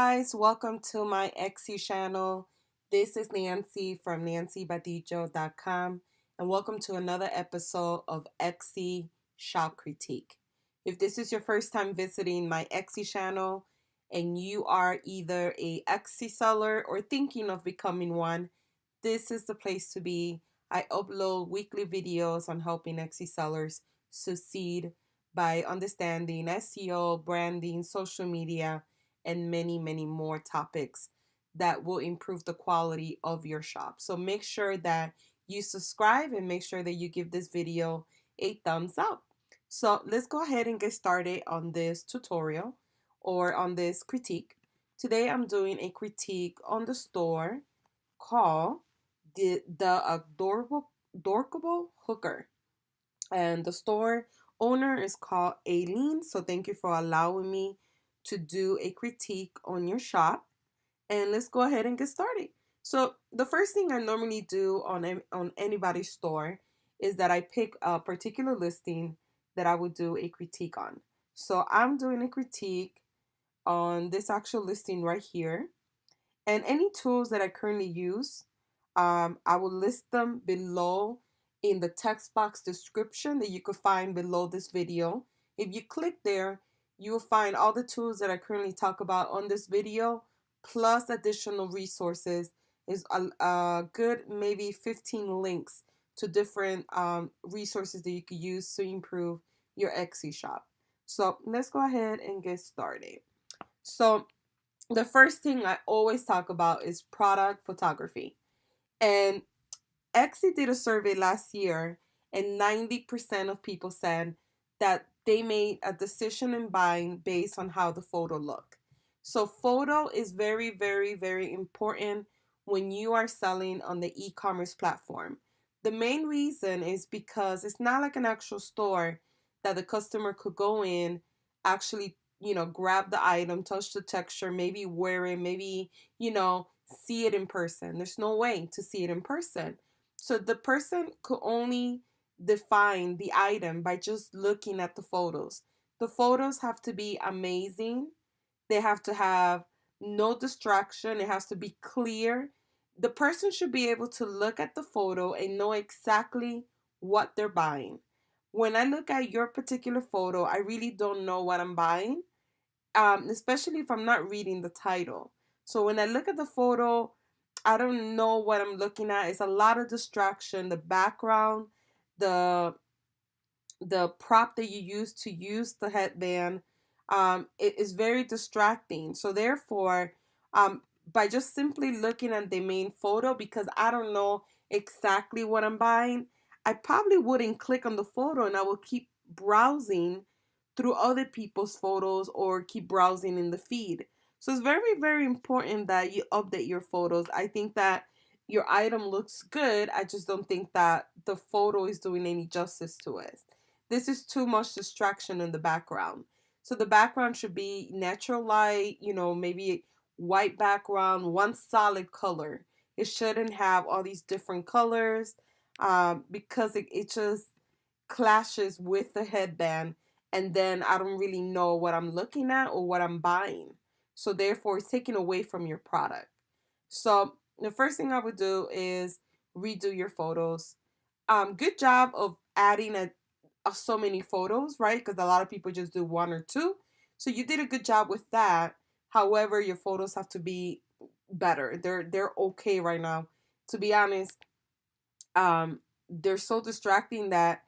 guys, welcome to my Etsy channel. This is Nancy from nancybadijo.com and welcome to another episode of Etsy Shop Critique. If this is your first time visiting my Etsy channel and you are either a Etsy seller or thinking of becoming one, this is the place to be. I upload weekly videos on helping Etsy sellers succeed by understanding SEO, branding, social media, and many more topics that will improve the quality of your shop. So make sure that you subscribe and make sure that you give this video a thumbs up. So let's go ahead and get started on this tutorial or on this critique. Today I'm doing a critique on the store called the Adorkable Hooker. And the store owner is called Aileen. So thank you for allowing me to do a critique on your shop. And let's go ahead and get started. So the first thing I normally do on anybody's store is that I pick a particular listing that I would do a critique on. So I'm doing a critique on this actual listing right here. And any tools that I currently use, I will list them below in the text box description that you could find below this video. If you click there, you will find all the tools that I currently talk about on this video, plus additional resources. Is a good maybe 15 links to different resources that you could use to improve your Etsy shop. So let's go ahead and get started. So the first thing I always talk about is product photography. And Etsy did a survey last year, and 90% of people said that they made a decision in buying based on how the photo looked. So photo is very important when you are selling on the e-commerce platform. The main reason is because it's not like an actual store that the customer could go in, actually, grab the item, touch the texture, maybe wear it, maybe, see it in person. There's no way to see it in person. So the person could only define the item by just looking at the photos. The photos have to be amazing. They have to have no distraction. It has to be clear. The person should be able to look at the photo and know exactly what they're buying. When I look at your particular photo, I really don't know what I'm buying, especially if I'm not reading the title. So when I look at the photo, I don't know what I'm looking at. It's a lot of distraction. The background, the prop that you use the headband, it is very distracting. So therefore, by just simply looking at the main photo, because I don't know exactly what I'm buying, I probably wouldn't click on the photo and I will keep browsing through other people's photos or keep browsing in the feed. So it's very important that you update your photos. I think that your item looks good. I just don't think that the photo is doing any justice to it. This is too much distraction in the background. So the background should be natural light, maybe white background, one solid color. It shouldn't have all these different colors because it just clashes with the headband, and then I don't really know what I'm looking at or what I'm buying. So therefore, it's taken away from your product. So the first thing I would do is redo your photos. Good job of adding so many photos, right? Because a lot of people just do one or two. So you did a good job with that. However, your photos have to be better. They're okay right now. To be honest, they're so distracting that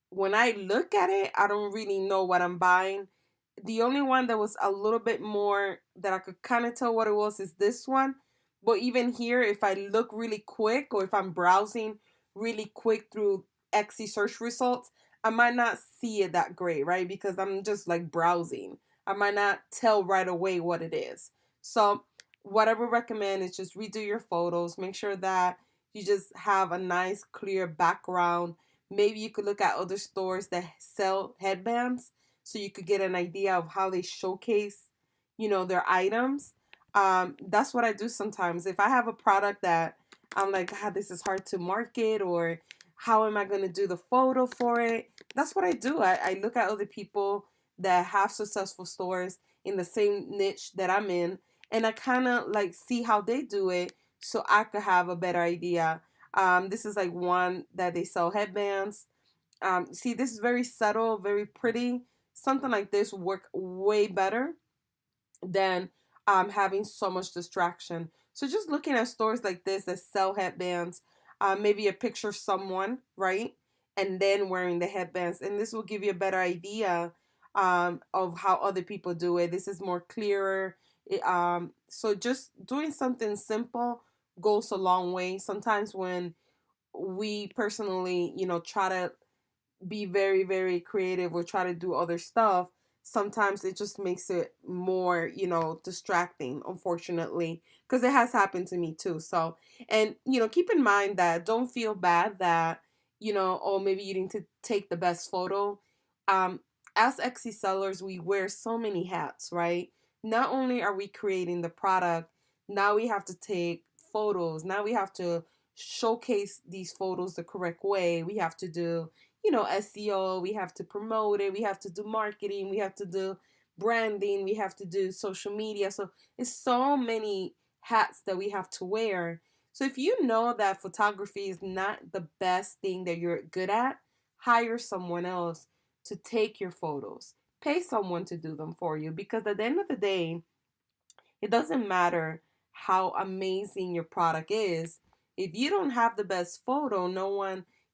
when I look at it, I don't really know what I'm buying. The only one that was a little bit more that I could kind of tell what it was is this one. But even here, if I look really quick or if I'm browsing really quick through Etsy search results, I might not see it that great, right? Because I'm just like browsing. I might not tell right away what it is. So what I would recommend is just redo your photos. Make sure that you just have a nice clear background. Maybe you could look at other stores that sell headbands so you could get an idea of how they showcase, their items. That's what I do sometimes. If I have a product that I'm like, this is hard to market, or how am I going to do the photo for it? That's what I do. I look at other people that have successful stores in the same niche that I'm in, and I kind of like see how they do it so I could have a better idea. This is like one that they sell headbands. See, this is very subtle, very pretty. Something like this would work way better than having so much distraction. So just looking at stores like this that sell headbands, maybe a picture of someone, right? And then wearing the headbands. And this will give you a better idea of how other people do it. This is more clearer. So just doing something simple goes a long way. Sometimes when we personally, try to be very, very creative or try to do other stuff, sometimes it just makes it more, distracting, unfortunately, because it has happened to me too. So, and, keep in mind that don't feel bad that, oh, maybe you need to take the best photo. Um, as Etsy sellers, we wear so many hats, right? Not only are we creating the product, now we have to take photos. Now we have to showcase these photos the correct way. We have to do SEO, we have to promote it, we have to do marketing, we have to do branding, we have to do social media. So it's so many hats that we have to wear. So if you know that photography is not the best thing that you're good at, hire someone else to take your photos. Pay someone to do them for you, because at the end of the day, it doesn't matter how amazing your product is. If you don't have the best photo,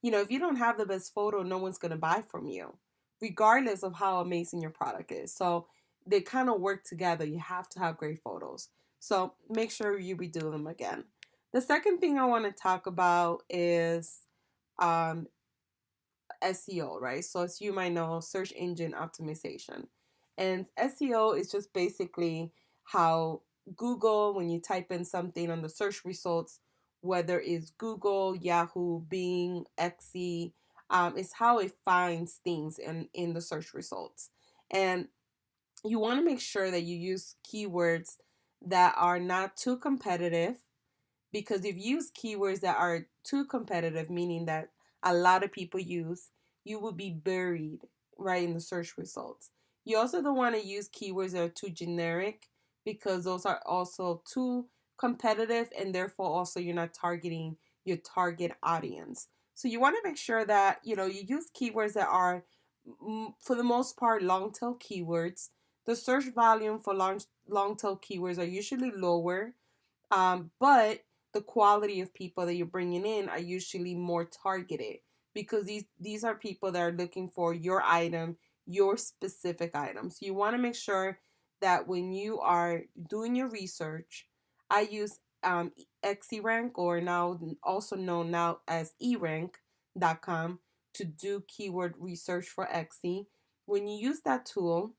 if you don't have the best photo, no one's going to buy from you, regardless of how amazing your product is. So they kind of work together. You have to have great photos. So make sure you redo them again. The second thing I want to talk about is um, SEO, right? So as you might know, search engine optimization. And SEO is just basically how Google, when you type in something on the search results, whether it's Google, Yahoo, Bing, Etsy, is how it finds things in the search results. And you want to make sure that you use keywords that are not too competitive, because if you use keywords that are too competitive, meaning that a lot of people use, you will be buried right in the search results. You also don't want to use keywords that are too generic, because those are also too competitive, and therefore also you're not targeting your target audience. So you want to make sure that you use keywords that are for the most part long tail keywords. The search volume for long tail keywords are usually lower, but the quality of people that you're bringing in are usually more targeted, because these are people that are looking for your item, your specific item. So you want to make sure that when you are doing your research, I use XErank, or now also known now as erank.com, to do keyword research for Etsy. When you use that tool,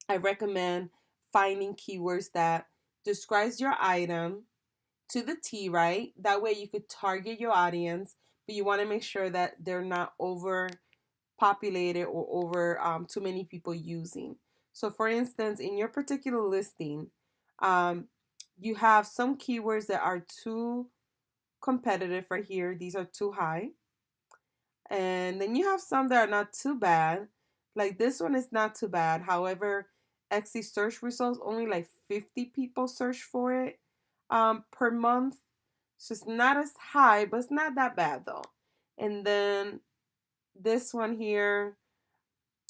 I recommend finding keywords that describes your item to the T, right? That way you could target your audience, but you want to make sure that they're not overpopulated or over too many people using. So, for instance, in your particular listing, um, you have some keywords that are too competitive right here. These are too high. And then you have some that are not too bad. Like this one is not too bad. However, Etsy search results, only like 50 people search for it per month. So it's not as high, but it's not that bad though. And then this one here,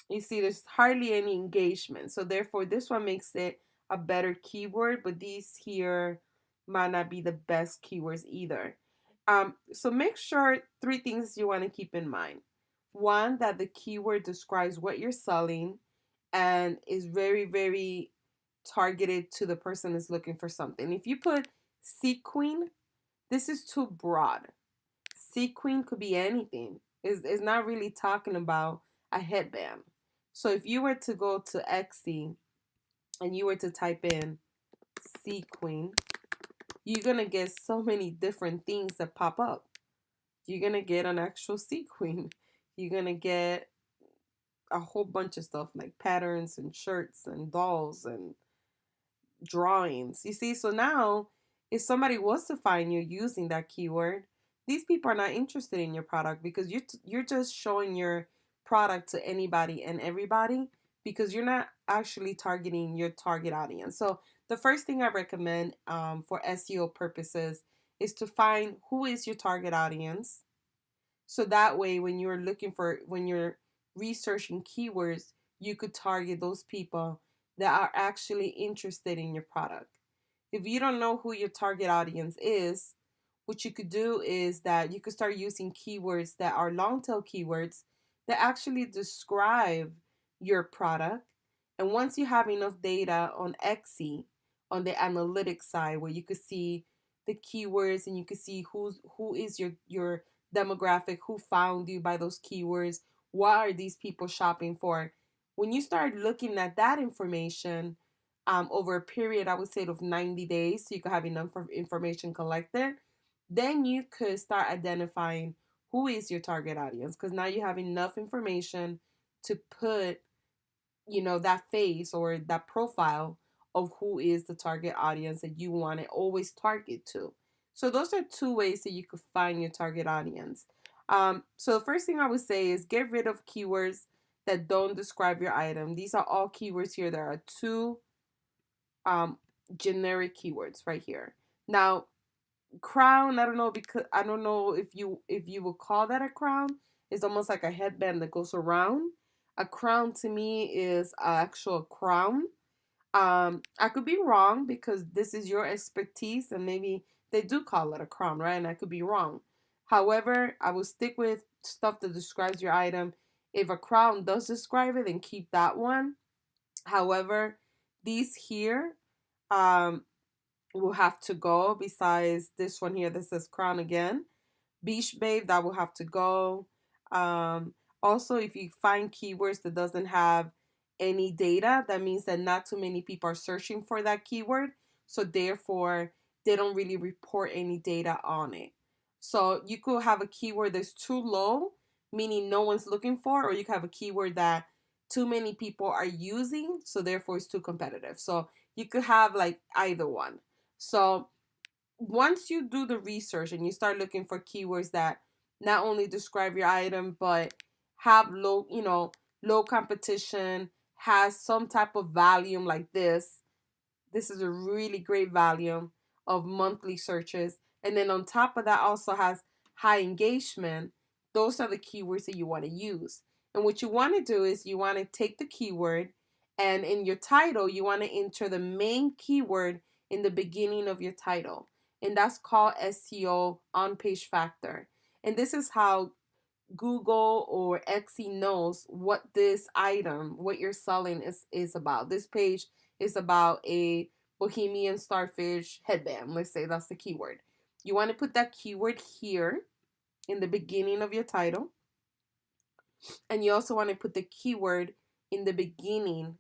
you see there's hardly any engagement. So therefore this one makes it a better keyword, but these here might not be the best keywords either. So make sure three things you want to keep in mind. One, that the keyword describes what you're selling and is very, very targeted to the person that's looking for something. If you put sequin, this is too broad. Sequin could be anything. It's not really talking about a headband. So if you were to go to Etsy and you were to type in sequin, you're gonna get so many different things that pop up. You're gonna get an actual sequin. You're gonna get a whole bunch of stuff like patterns and shirts and dolls and drawings. You see, so now if somebody was to find you using that keyword, these people are not interested in your product, because you're just showing your product to anybody and everybody, because you're not actually targeting your target audience. So the first thing I recommend for SEO purposes is to find who is your target audience. So that way, when you're researching keywords, you could target those people that are actually interested in your product. If you don't know who your target audience is, what you could do is that you could start using keywords that are long tail keywords that actually describe your product. And once you have enough data on Xe, on the analytics side, where you could see the keywords and you could see who is your demographic, who found you by those keywords, what are these people shopping for? When you start looking at that information, over a period, I would say, of 90 days, so you could have enough information collected, then you could start identifying who is your target audience, because now you have enough information to put, that face or that profile of who is the target audience that you want to always target to. So those are two ways that you could find your target audience. So the first thing I would say is get rid of keywords that don't describe your item. These are all keywords here. There are two um, generic keywords right here. Now, crown, I don't know if you would call that a crown. It's almost like a headband that goes around. A crown to me is an actual crown. I could be wrong because this is your expertise, and maybe they do call it a crown, right? And I could be wrong. However, I will stick with stuff that describes your item. If a crown does describe it, then keep that one. However, these here um, will have to go, besides this one here that says crown again. Beach babe, that will have to go. Um, Also, if you find keywords that doesn't have any data, that means that not too many people are searching for that keyword. So therefore, they don't really report any data on it. So you could have a keyword that's too low, meaning no one's looking for, or you could have a keyword that too many people are using, so therefore it's too competitive. So you could have like either one. So once you do the research and you start looking for keywords that not only describe your item but have low competition, has some type of volume like this is a really great volume of monthly searches. And then on top of that, also has high engagement. Those are the keywords that you want to use. And what you want to do is you want to take the keyword, and in your title, you want to enter the main keyword in the beginning of your title. And that's called SEO on page factor. And this is how Google or Xe knows what this item, what you're selling is about. This page is about a Bohemian starfish headband. Let's say that's the keyword. You want to put that keyword here in the beginning of your title. And you also want to put the keyword in the beginning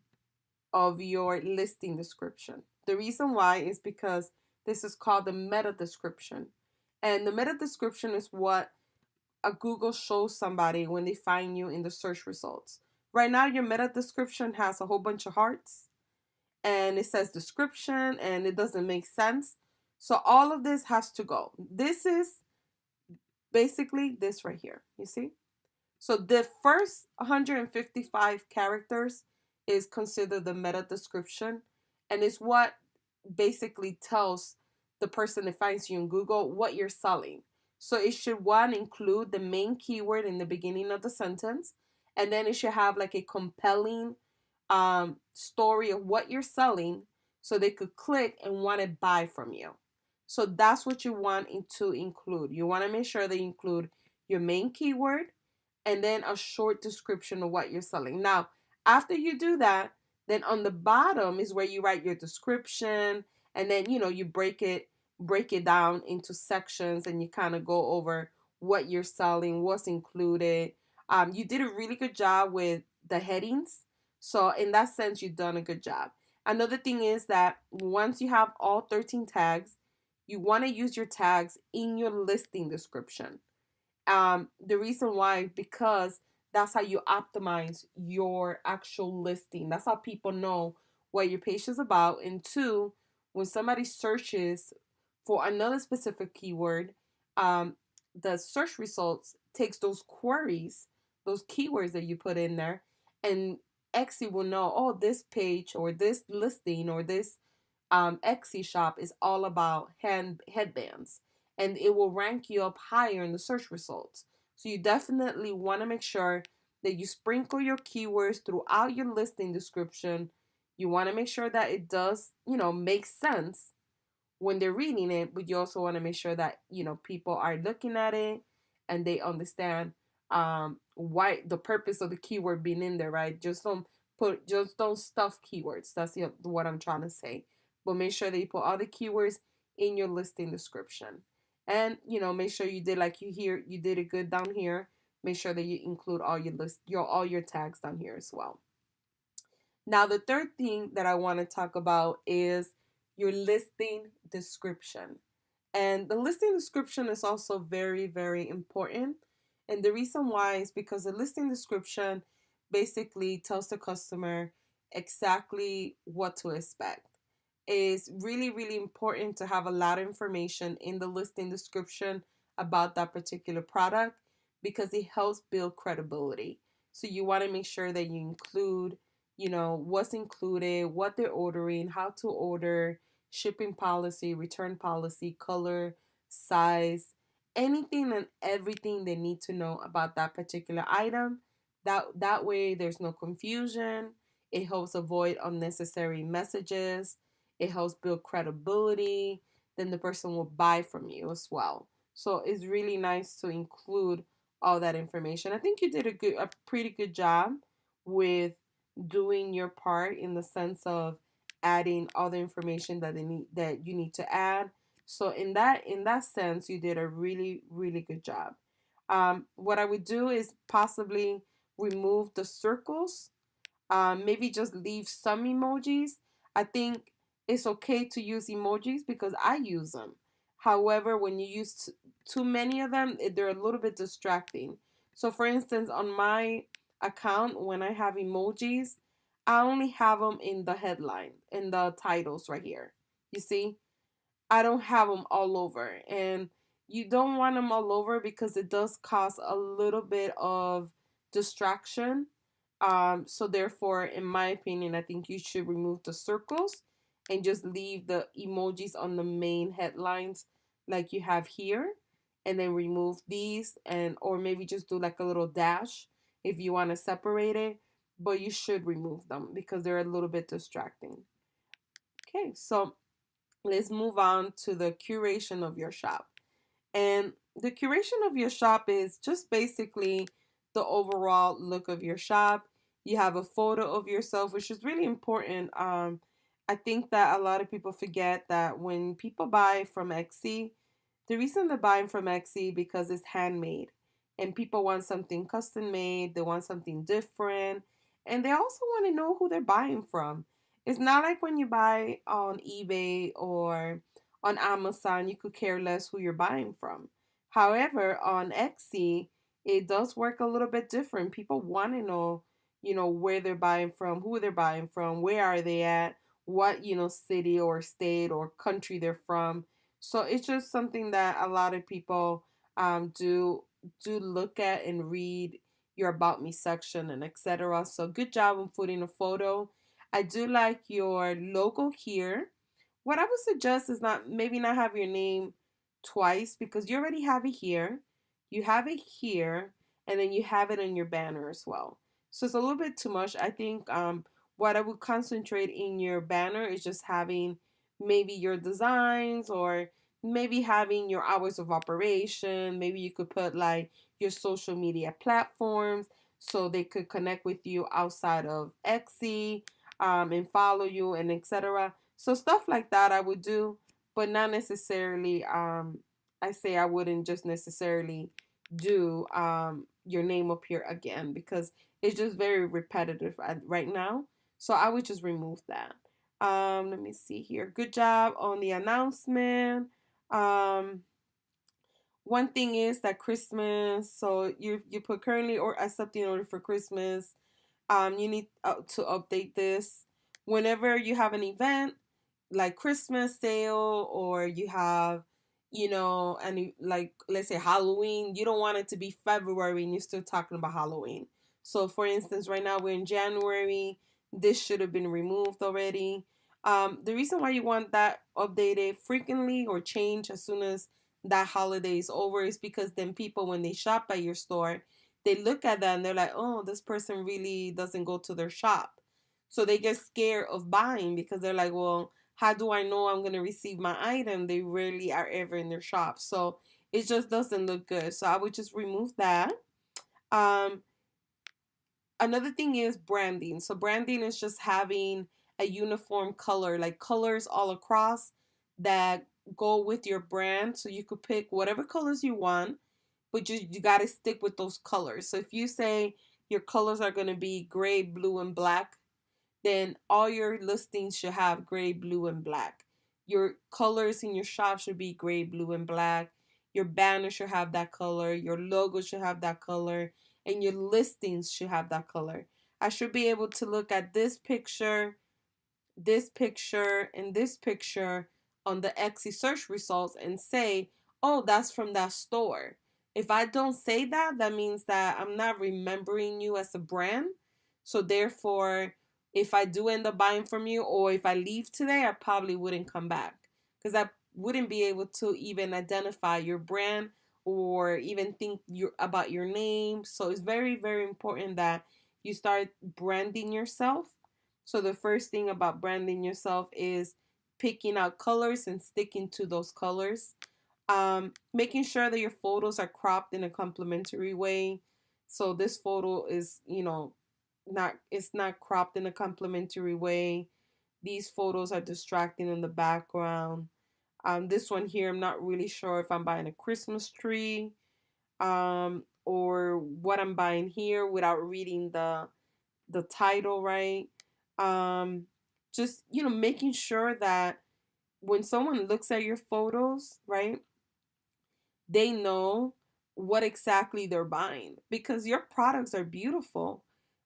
of your listing description. The reason why is because this is called the meta description. And the meta description is what a Google shows somebody when they find you in the search results. Right now, your meta description has a whole bunch of hearts and it says description and it doesn't make sense. So all of this has to go. This is basically this right here. You see? So the first 155 characters is considered the meta description, and it's what basically tells the person that finds you in Google what you're selling. So it should, one, include the main keyword in the beginning of the sentence, and then it should have like a compelling story of what you're selling so they could click and want to buy from you. So that's what you want to include. You want to make sure they include your main keyword and then a short description of what you're selling. Now, after you do that, then on the bottom is where you write your description, and then you break it down into sections, and you kind of go over what you're selling, what's included. You did a really good job with the headings, so in that sense, you've done a good job. Another thing is that once you have all 13 tags, you want to use your tags in your listing description. The reason why, because that's how you optimize your actual listing. That's how people know what your page is about. And two, when somebody searches for another specific keyword, the search results takes those queries, those keywords that you put in there, and Xe will know, oh, this page or this listing or this Etsy shop is all about headbands, and it will rank you up higher in the search results. So you definitely want to make sure that you sprinkle your keywords throughout your listing description. You want to make sure that it does, make sense when they're reading it, but you also want to make sure that people are looking at it and they understand why the purpose of the keyword being in there, right? Just don't stuff keywords. That's what I'm trying to say. But make sure that you put all the keywords in your listing description, and make sure you did like you did it good down here. Make sure that you include all your tags down here as well. Now, the third thing that I want to talk about is your listing description. And the listing description is also very, very important. And the reason why is because the listing description basically tells the customer exactly what to expect. It's really, really important to have a lot of information in the listing description about that particular product because it helps build credibility. So you want to make sure that you include, what's included, what they're ordering, how to order, shipping policy, return policy, color, size, anything and everything they need to know about that particular item. That way there's no confusion. It helps avoid unnecessary messages. It helps build credibility. Then the person will buy from you as well. So it's really nice to include all that information. I think you did a pretty good job with doing your part in the sense of adding all the information that you need to add. So in that sense, you did a really, really good job. What I would do is possibly remove the circles, maybe just leave some emojis. I think it's okay to use emojis because I use them. However, when you use too many of them, they're a little bit distracting. So, for instance, on my account, when I have emojis, I only have them in the headline, in the titles right here. You see? I don't have them all over. And you don't want them all over because it does cause a little bit of distraction. So therefore, in my opinion, I think you should remove the circles and just leave the emojis on the main headlines like you have here, and then remove these, and or maybe just do like a little dash if you want to separate it, but you should remove them because they're a little bit distracting. Okay, so let's move on to the curation of your shop. And the curation of your shop is just basically the overall look of your shop. You have a photo of yourself, which is really important. I think that a lot of people forget that when people buy from Etsy, the reason they're buying from Etsy because it's handmade, and people want something custom made. They want something different, and they also want to know who they're buying from. It's not like when you buy on eBay or on Amazon, you could care less who you're buying from. However, on Etsy, it does work a little bit different. People want to know, where they're buying from, who they're buying from, where are they at, what, city or state or country they're from. So it's just something that a lot of people do look at and read your about me section and etc. So good job on putting a photo. I do like your logo here. What I would suggest is not have your name twice because you already have it here. You have it here, and then you have it in your banner as well. So it's a little bit too much. I think what I would concentrate in your banner is just having maybe your designs, or maybe having your hours of operation. Maybe you could put like your social media platforms so they could connect with you outside of Etsy, and follow you and etc. So stuff like that I would do, but not necessarily. I say I wouldn't just necessarily do your name up here again because it's just very repetitive right now. So I would just remove that. Let me see here. Good job on the announcement. Um, One thing is that Christmas. So you put currently or accepting order for Christmas. You need to update this whenever you have an event like Christmas sale, or you have, any, like, let's say Halloween. You don't want it to be February and you're still talking about Halloween. So for instance, right now we're in January. This should have been removed already. The reason why you want that updated frequently or change as soon as that holiday is over is because then people, when they shop at your store, they look at that and they're like, oh, this person really doesn't go to their shop. So they get scared of buying because they're like, well, how do I know I'm going to receive my item? They rarely are ever in their shop. So it just doesn't look good. So I would just remove that. Um, Another thing is branding. So branding is just having a uniform color, like colors all across that go with your brand. So you could pick whatever colors you want, but you got to stick with those colors. So if you say your colors are going to be gray, blue, and black, then all your listings should have gray, blue, and black. Your colors in your shop should be gray, blue, and black. Your banner should have that color. Your logo should have that color. And your listings should have that color. I should be able to look at this picture, and this picture on the Etsy search results and say, oh, that's from that store. If I don't say that, that means that I'm not remembering you as a brand. So therefore, if I do end up buying from you, or if I leave today, I probably wouldn't come back because I wouldn't be able to even identify your brand or even think about your name. So it's very, very important that you start branding yourself. So the first thing about branding yourself is picking out colors and sticking to those colors. Making sure that your photos are cropped in a complimentary way. So this photo is, not it's not cropped in a complimentary way. These photos are distracting in the background. This one here, I'm not really sure if I'm buying a Christmas tree, or what I'm buying here without reading the title right. Um, just making sure that when someone looks at your photos, right, they know what exactly they're buying because your products are beautiful.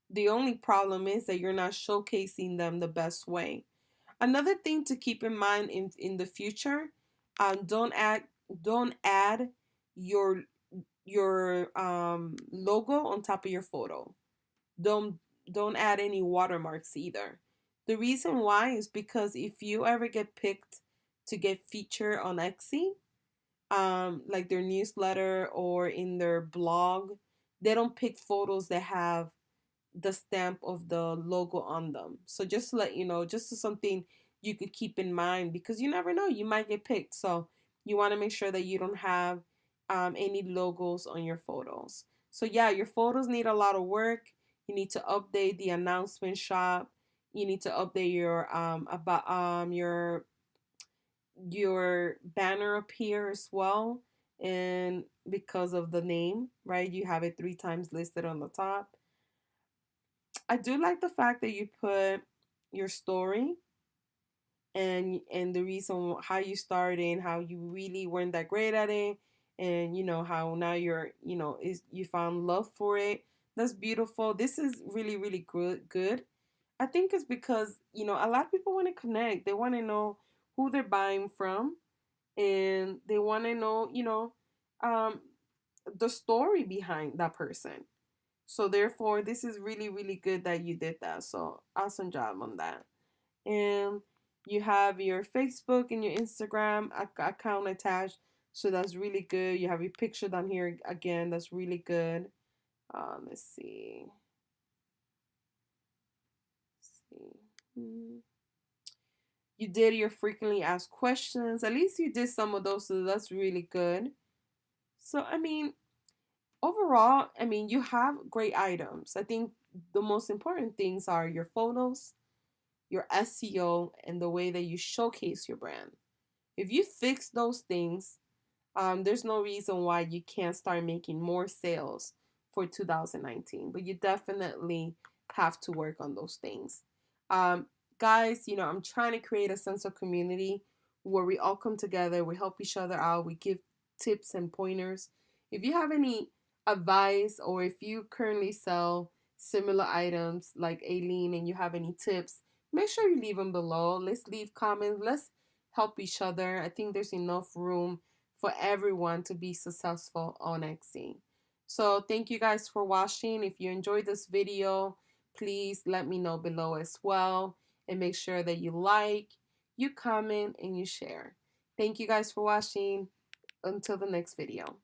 The only problem is that you're not showcasing them the best way. Another thing to keep in mind in the future, don't add your logo on top of your photo. Don't don't add any watermarks either. The reason why is because if you ever get picked to get featured on Etsy, like their newsletter or in their blog, they don't pick photos that have the stamp of the logo on them. So just to let you know, just something you could keep in mind because you never know, you might get picked. So you want to make sure that you don't have any logos on your photos. So yeah, your photos need a lot of work. You need to update the announcement shop. You need to update your banner up here as well. And because of the name, right? You have it 3 times listed on the top. I do like the fact that you put your story and the reason how you started and how you really weren't that great at it, and how now you're is you found love for it. That's beautiful. This is really, really good. I think it's because a lot of people want to connect. They want to know who they're buying from, and they want to know um the story behind that person. So therefore, this is really, really good that you did that. So awesome job on that. And you have your Facebook and your Instagram account attached. So that's really good. You have your picture down here again. That's really good. Let's see. Let's see. You did your frequently asked questions. At least you did some of those. So that's really good. So, I mean, overall, I mean, you have great items. I think the most important things are your photos, your SEO, and the way that you showcase your brand. If you fix those things, there's no reason why you can't start making more sales for 2019. But you definitely have to work on those things. Um, Guys, I'm trying to create a sense of community where we all come together, we help each other out, we give tips and pointers. If you have any advice or if you currently sell similar items like Aileen and you have any tips, make sure you leave them below. Let's leave comments. Let's help each other. I think there's enough room for everyone to be successful on Etsy. So thank you guys for watching. If you enjoyed this video, please let me know below as well. and make sure that you like, you comment, and you share. Thank you guys for watching. Until the next video.